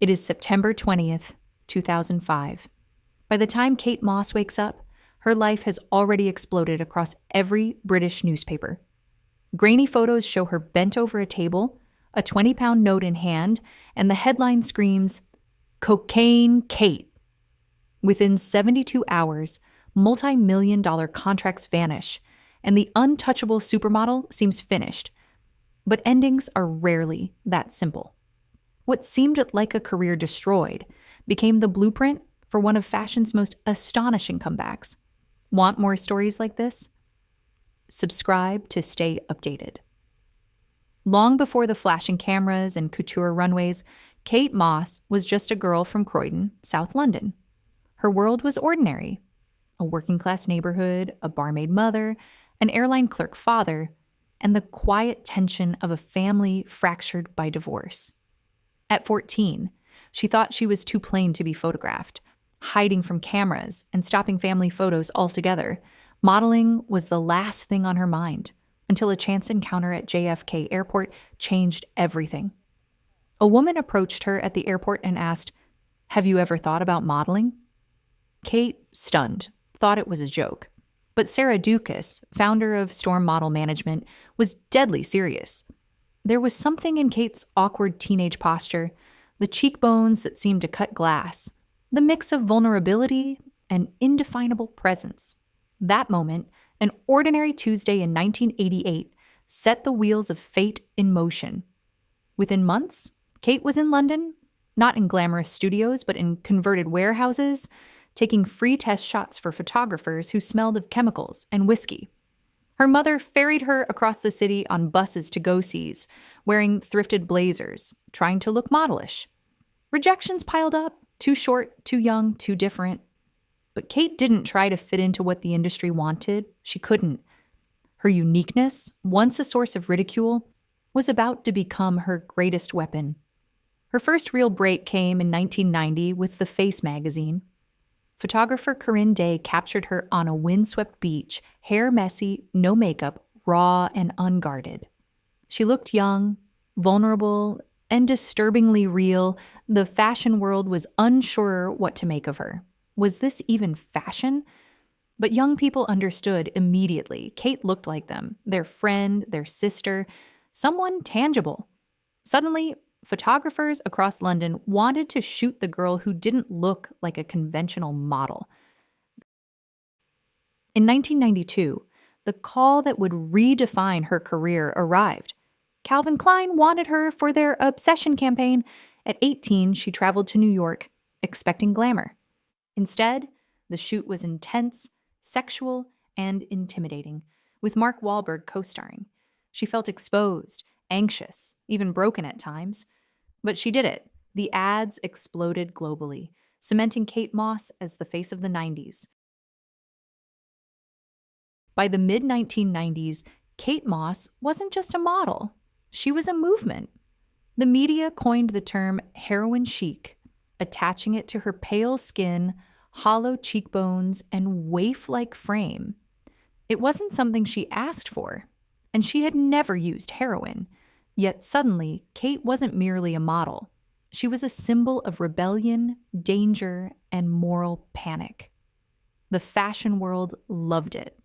It is September 20th, 2005. By the time Kate Moss wakes up, her life has already exploded across every British newspaper. Grainy photos show her bent over a table, a 20-pound note in hand, and the headline screams, "Cocaine Kate." Within 72 hours, multi-million-dollar contracts vanish, and the untouchable supermodel seems finished. But endings are rarely that simple. What seemed like a career destroyed became the blueprint for one of fashion's most astonishing comebacks. Want more stories like this? Subscribe to stay updated. Long before the flashing cameras and couture runways, Kate Moss was just a girl from Croydon, South London. Her world was ordinary. A working-class neighborhood, a barmaid mother, an airline clerk father, and the quiet tension of a family fractured by divorce. At 14, she thought she was too plain to be photographed. Hiding from cameras and stopping family photos altogether, modeling was the last thing on her mind until a chance encounter at JFK Airport changed everything. A woman approached her at the airport and asked, "Have you ever thought about modeling?" Kate, stunned, thought it was a joke. But Sarah Dukas, founder of Storm Model Management, was deadly serious. There was something in Kate's awkward teenage posture, the cheekbones that seemed to cut glass, the mix of vulnerability and indefinable presence. That moment, an ordinary Tuesday in 1988, set the wheels of fate in motion. Within months, Kate was in London, not in glamorous studios, but in converted warehouses, taking free test shots for photographers who smelled of chemicals and whiskey. Her mother ferried her across the city on buses to go-sees, wearing thrifted blazers, trying to look modelish. Rejections piled up, too short, too young, too different. But Kate didn't try to fit into what the industry wanted. She couldn't. Her uniqueness, once a source of ridicule, was about to become her greatest weapon. Her first real break came in 1990 with The Face magazine. Photographer Corinne Day captured her on a windswept beach, hair messy, no makeup, raw and unguarded. She looked young, vulnerable, and disturbingly real. The fashion world was unsure what to make of her. Was this even fashion? But young people understood immediately. Kate looked like them, their friend, their sister, someone tangible. Suddenly, photographers across London wanted to shoot the girl who didn't look like a conventional model. In 1992, the call that would redefine her career arrived. Calvin Klein wanted her for their Obsession campaign. At 18, she traveled to New York, expecting glamour. Instead, the shoot was intense, sexual, and intimidating, with Mark Wahlberg co-starring. She felt exposed, anxious, even broken at times. But she did it. The ads exploded globally, cementing Kate Moss as the face of the 90s. By the mid-1990s, Kate Moss wasn't just a model. She was a movement. The media coined the term heroin chic, attaching it to her pale skin, hollow cheekbones, and waif-like frame. It wasn't something she asked for, and she had never used heroin. Yet suddenly, Kate wasn't merely a model. She was a symbol of rebellion, danger, and moral panic. The fashion world loved it.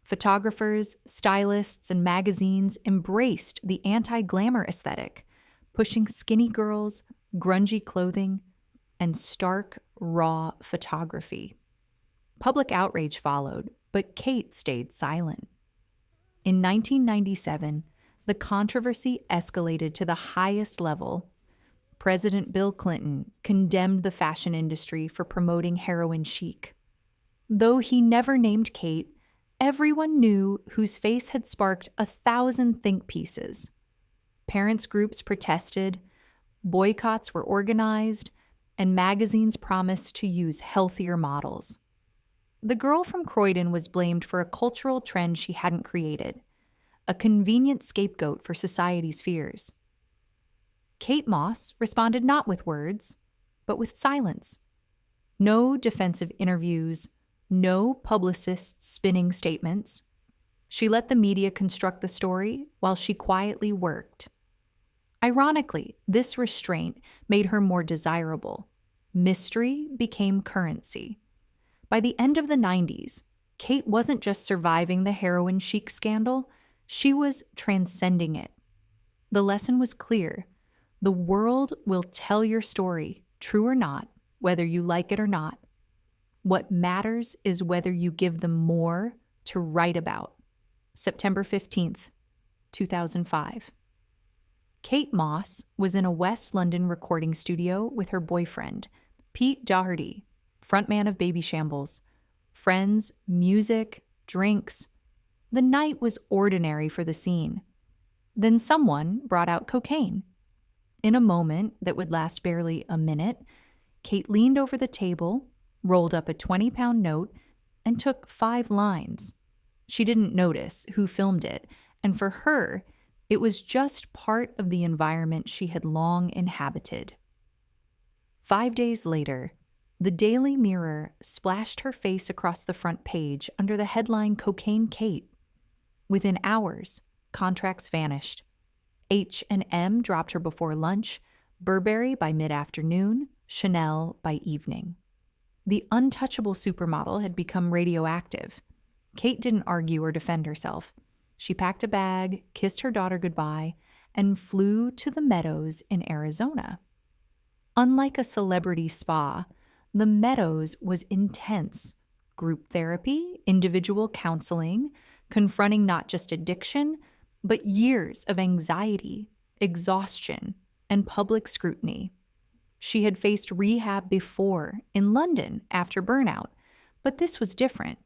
Photographers, stylists, and magazines embraced the anti-glamour aesthetic, pushing skinny girls, grungy clothing, and stark, raw photography. Public outrage followed, but Kate stayed silent. In 1997, the controversy escalated to the highest level. President Bill Clinton condemned the fashion industry for promoting heroin chic. Though he never named Kate, everyone knew whose face had sparked 1,000 think pieces. Parents' groups protested, boycotts were organized, and magazines promised to use healthier models. The girl from Croydon was blamed for a cultural trend she hadn't created, a convenient scapegoat for society's fears. Kate Moss responded not with words, but with silence. No defensive interviews, no publicists spinning statements. She let the media construct the story while she quietly worked. Ironically, this restraint made her more desirable. Mystery became currency. By the end of the 90s, Kate wasn't just surviving the heroin chic scandal, she was transcending it. The lesson was clear. The world will tell your story, true or not, whether you like it or not. What matters is whether you give them more to write about. September 15th, 2005. Kate Moss was in a West London recording studio with her boyfriend, Pete Doherty, frontman of Baby Shambles. Friends, music, drinks. The night was ordinary for the scene. Then someone brought out cocaine. In a moment that would last barely a minute, Kate leaned over the table, rolled up a 20-pound note, and took 5 lines. She didn't notice who filmed it, and for her, it was just part of the environment she had long inhabited. 5 days later, the Daily Mirror splashed her face across the front page under the headline Cocaine Kate. Within hours, contracts vanished. H&M dropped her before lunch, Burberry by mid-afternoon, Chanel by evening. The untouchable supermodel had become radioactive. Kate didn't argue or defend herself. She packed a bag, kissed her daughter goodbye, and flew to the Meadows in Arizona. Unlike a celebrity spa, the Meadows was intense. Group therapy, individual counseling, confronting not just addiction, but years of anxiety, exhaustion, and public scrutiny. She had faced rehab before in London after burnout, but this was different.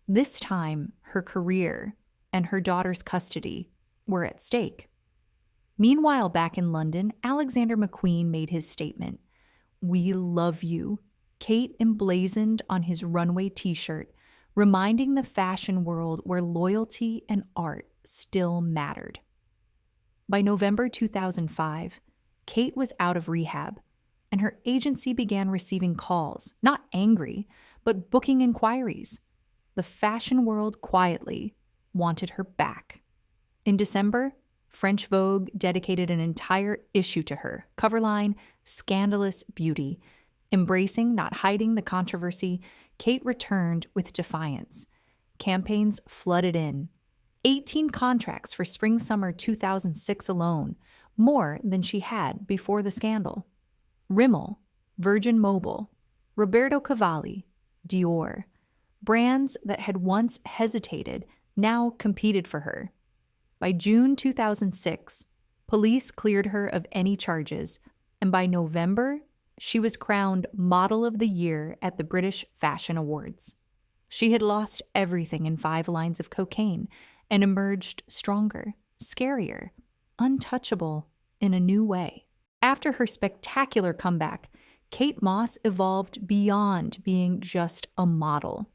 This time, her career and her daughter's custody were at stake. Meanwhile, back in London, Alexander McQueen made his statement. "We love you," Kate emblazoned on his runway t-shirt, reminding the fashion world where loyalty and art still mattered. By November 2005, Kate was out of rehab, and her agency began receiving calls, not angry, but booking inquiries. The fashion world quietly wanted her back. In December, French Vogue dedicated an entire issue to her, cover line, "Scandalous Beauty." Embracing, not hiding the controversy, Kate returned with defiance. Campaigns flooded in. 18 contracts for spring-summer 2006 alone, more than she had before the scandal. Rimmel, Virgin Mobile, Roberto Cavalli, Dior. Brands that had once hesitated now competed for her. By June 2006, police cleared her of any charges, and by November, she was crowned Model of the Year at the British Fashion Awards. She had lost everything in 5 lines of cocaine and emerged stronger, scarier, untouchable in a new way. After her spectacular comeback, Kate Moss evolved beyond being just a model.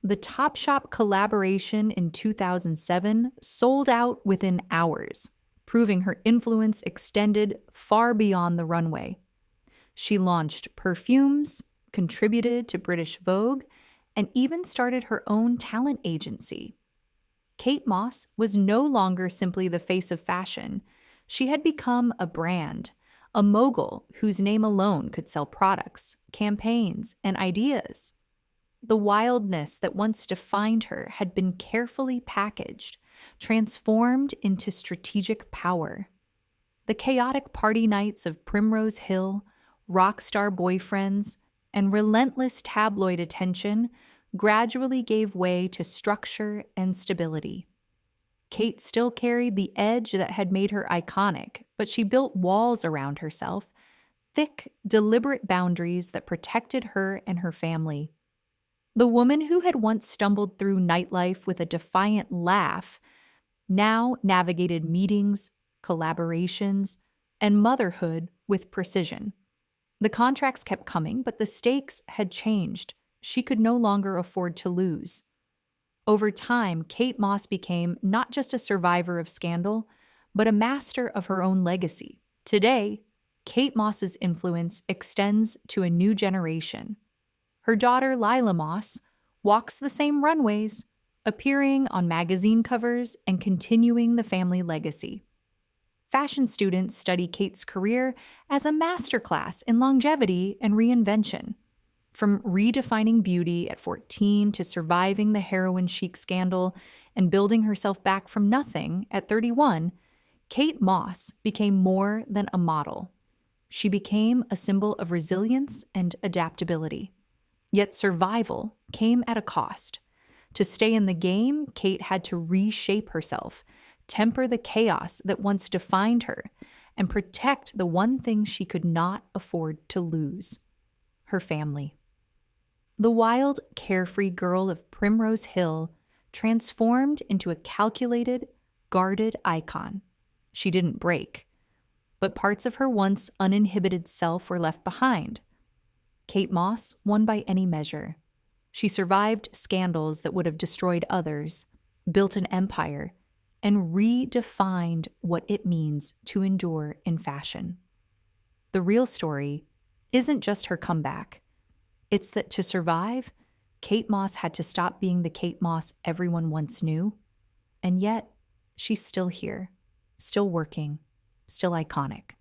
The Topshop collaboration in 2007 sold out within hours, proving her influence extended far beyond the runway. She launched perfumes, contributed to British Vogue, and even started her own talent agency. Kate Moss was no longer simply the face of fashion. She had become a brand, a mogul whose name alone could sell products, campaigns, and ideas. The wildness that once defined her had been carefully packaged, transformed into strategic power. The chaotic party nights of Primrose Hill, rock star boyfriends, and relentless tabloid attention gradually gave way to structure and stability. Kate still carried the edge that had made her iconic, but she built walls around herself, thick, deliberate boundaries that protected her and her family. The woman who had once stumbled through nightlife with a defiant laugh now navigated meetings, collaborations, and motherhood with precision. The contracts kept coming, but the stakes had changed. She could no longer afford to lose. Over time, Kate Moss became not just a survivor of scandal, but a master of her own legacy. Today, Kate Moss's influence extends to a new generation. Her daughter, Lila Moss, walks the same runways, appearing on magazine covers and continuing the family legacy. Fashion students study Kate's career as a masterclass in longevity and reinvention. From redefining beauty at 14 to surviving the heroin chic scandal and building herself back from nothing at 31, Kate Moss became more than a model. She became a symbol of resilience and adaptability. Yet survival came at a cost. To stay in the game, Kate had to reshape herself, temper the chaos that once defined her, and protect the one thing she could not afford to lose: her family. The wild, carefree girl of Primrose Hill transformed into a calculated, guarded icon. She didn't break, but parts of her once uninhibited self were left behind. Kate Moss won by any measure. She survived scandals that would have destroyed others, built an empire, and redefined what it means to endure in fashion. The real story isn't just her comeback. It's that to survive, Kate Moss had to stop being the Kate Moss everyone once knew, and yet she's still here, still working, still iconic.